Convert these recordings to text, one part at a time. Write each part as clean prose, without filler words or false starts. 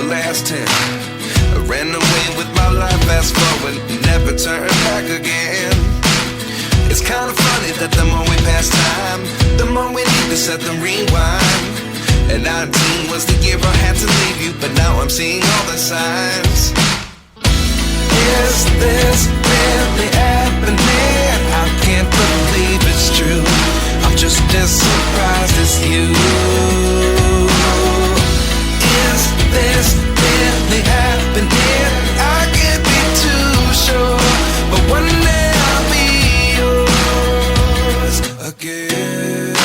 last 10. I ran away with my life, fast forward, never turn back again. It's kind of funny that the more we pass time, the more we need to set the rewind. And 19 was the year I had to leave you, but now I'm seeing all the signs. Is this really happening? I can't believe it's true. I'm just as surprised as you. Is this really happening? I can't be too sure, but one day I'll be yours again.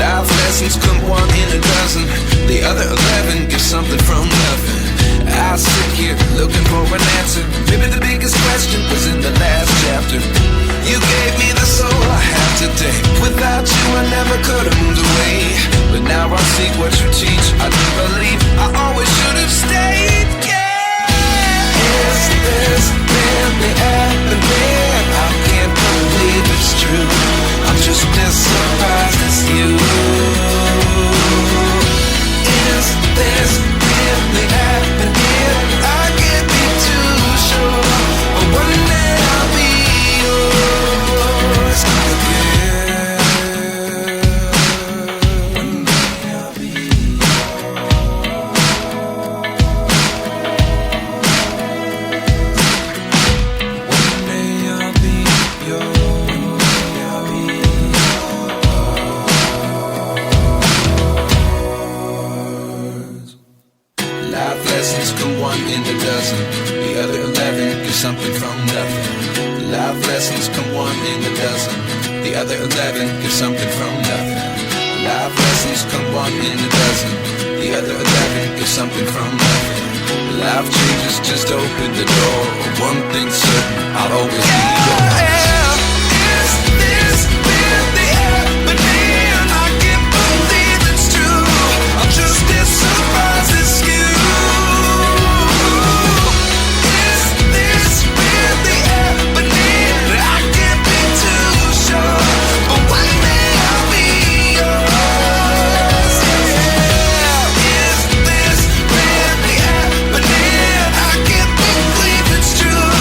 Life lessons come one in a dozen. The other 11 give something from nothing. I sit here looking for an answer. Maybe the biggest question was in the last chapter. You gave me the soul I have today. Without you I never could have moved away. But now I see what you teach. I do believe I always should have stayed. Yeah. Is this really happening? I can't believe it's true. I'm just as surprised as you. Is this really happening? I can't be too sure, but one day I'll be yours again. One day I'll be yours. One day I'll be yours. Life lessons come one in a dozen. The other 11 give something from nothing. Life lessons come one in a dozen. The other 11 give something from nothing. Life lessons come one in a dozen. The other 11 give something from nothing. Life changes just open the door. One thing's certain, I'll always be yours. Is this really happening? I can't believe it's true. I'm just as surprised as you. Is this really happening? I can't be too sure, but one day I'll be yours. Yeah. Is this really happening? I can't believe it's true.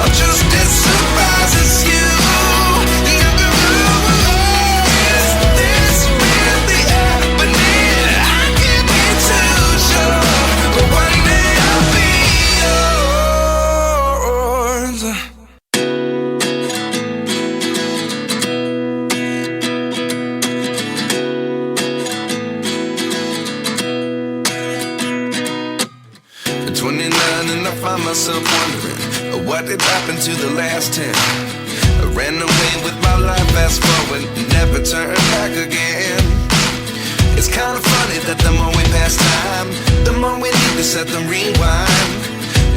I'm just as surprised as you. Is this really happening? I can't be too sure, but one day I'll be yours. At 29 and I find myself wondering what did happen to the last 10. I ran away with my life, fast forward, never turn back again. It's kind of funny that the more we pass time, the more we need to set the rewind.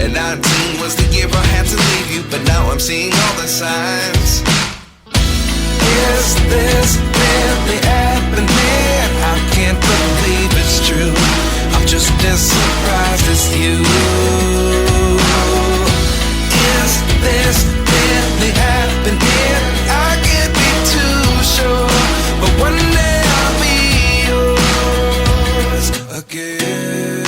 And 19 was the year I had to leave you, but now I'm seeing all the signs. Is this really happening? I can't believe it's true. I'm just as surprised as you. Is this really happening? I can't be too sure, but one day I'll be yours again.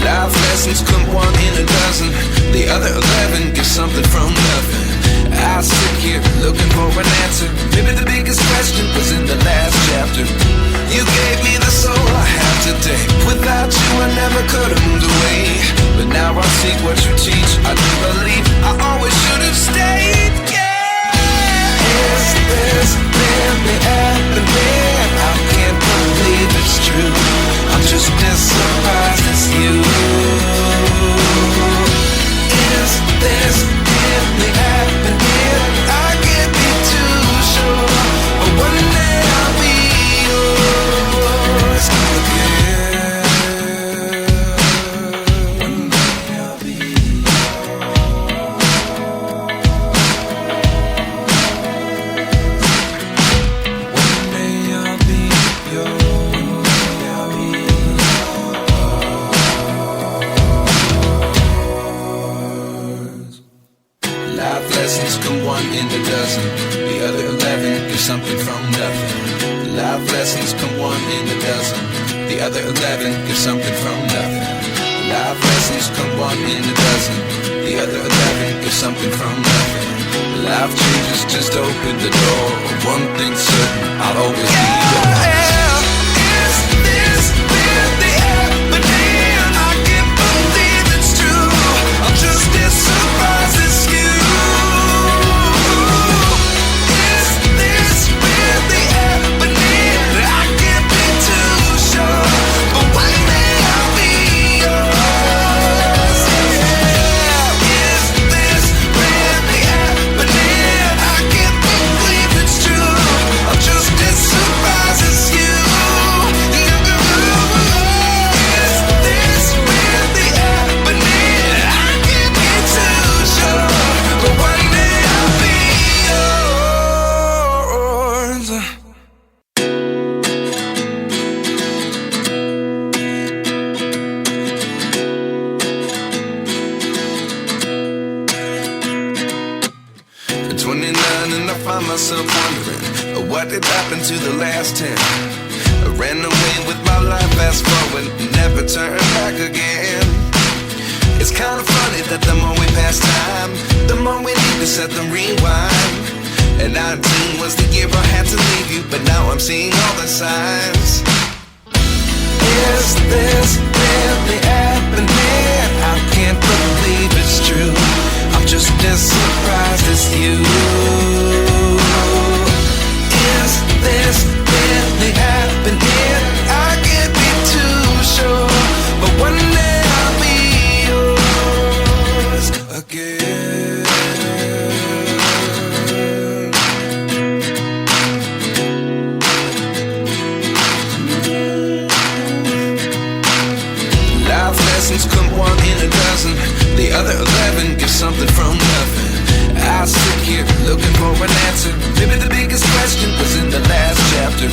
Life lessons come one in a dozen. The other 11 give something from nothing. I sit here looking for an answer. Maybe the biggest question was in the last chapter. You gave me the soul I have today. Without you I never could have moved away. But now I see what you teach. I do believe I always should have stayed. Yeah. Is this really happening? I can't believe it's true. I'm just as surprised as you. Is this really happening? I can't be too sure, but one day I'll be yours again. One day I'll be yours. come one in a dozen. The other 11 give something from nothing. Life lessons come one in a dozen. The other 11 give something from nothing. Life changes just open the door. One thing's certain, I'll always be yours. Is this really happening? I can't believe it's true. I'm just as surprised as you. Is this really happening? I can't be too sure, but one day I'll be yours. Is this really happening? I can't believe it's true. I'm just as surprised as you. Is this really happening? I can't be too sure, but one day I'll be yours. At 29 and I find myself wondering, what did happen to the last 10? I ran away with my life, fast forward, never turn back again. It's kind of funny that the more we pass time, the more we need to set the rewind. And 19 was the year I had to leave you, but now I'm seeing all the signs. Is this really happening? I can't believe it's true. I'm just as surprised as you. Is this really happening? I can't be too sure, but one day I'll be yours again. Life lessons come one in a dozen. The other 11 give something from nothing. I sit here looking for an answer. Maybe the biggest question was in the last chapter.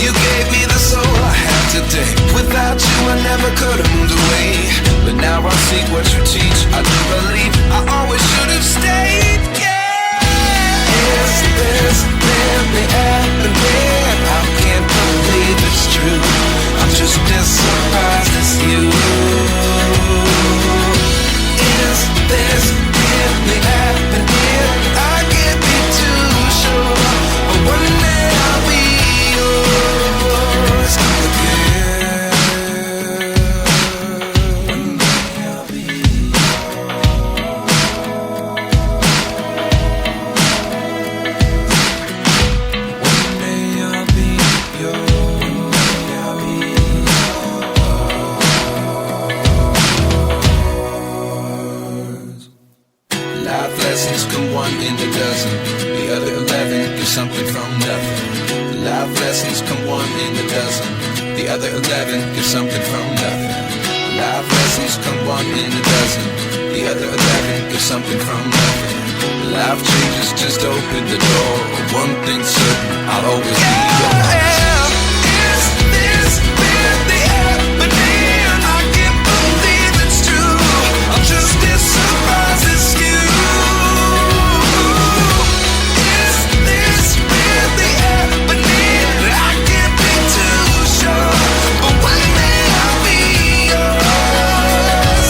You gave me the soul I have today. Without you I never could have moved away. But now I see what you teach. I do believe I always should have stayed. Yeah. Is this really happening? I can't believe it's true. I'm just as surprised as you. Is this really happening? I can't be too sure, but one day I'll be yours again. One day I'll be yours. One day I'll be yours. Life lessons come one in a dozen. The other 11 give something from nothing. Life lessons come one in a dozen. The other 11 give something from nothing. Life lessons come one in a dozen. The other 11 give something from nothing. Life changes just open the door. One thing's certain, I'll always be yours. Is this really happening? I can't believe it's true. I'm just as surprised as you. Is this really happening? I can't be too sure, but one day I'll be yours.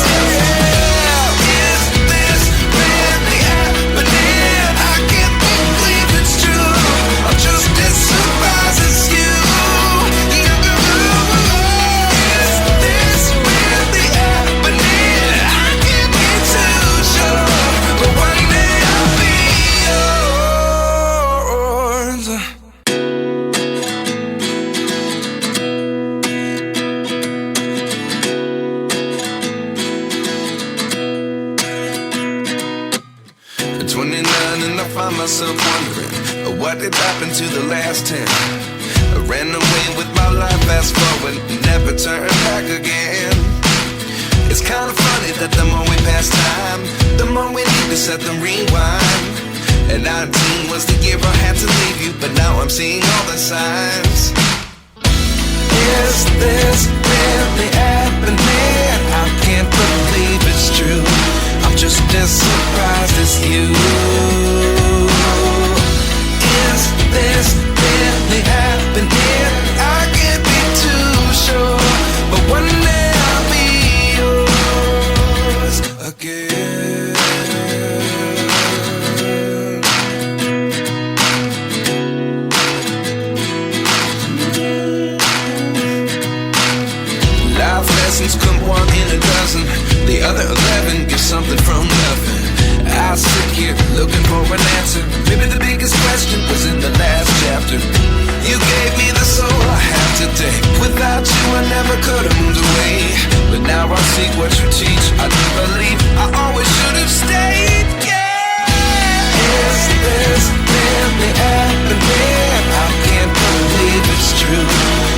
Is this really happening? I can't believe it's true. I'm just as surprised as you. Is this really happening? I can't be too sure, but one day I'll be yours. At 29 and I find myself wondering, what did happen to the last 10? I ran away with my life, fast forward, never turn back again. It's kind of funny that the more we pass time, the more we need to set the rewind. And 19 was the year I had to leave you, but now I'm seeing all the signs. Is this really happening? I can't believe it's true. I'm just as surprised as you. Is this really happening? I can't lessons come one in a dozen. The other 11 give something from nothing. I sit here looking for an answer. Maybe the biggest question was in the last chapter. You gave me the soul I have today. Without you I never could have moved away. But now I see what you teach. I do believe I always should have stayed. Yeah. Is this really happening? I can't believe it's true.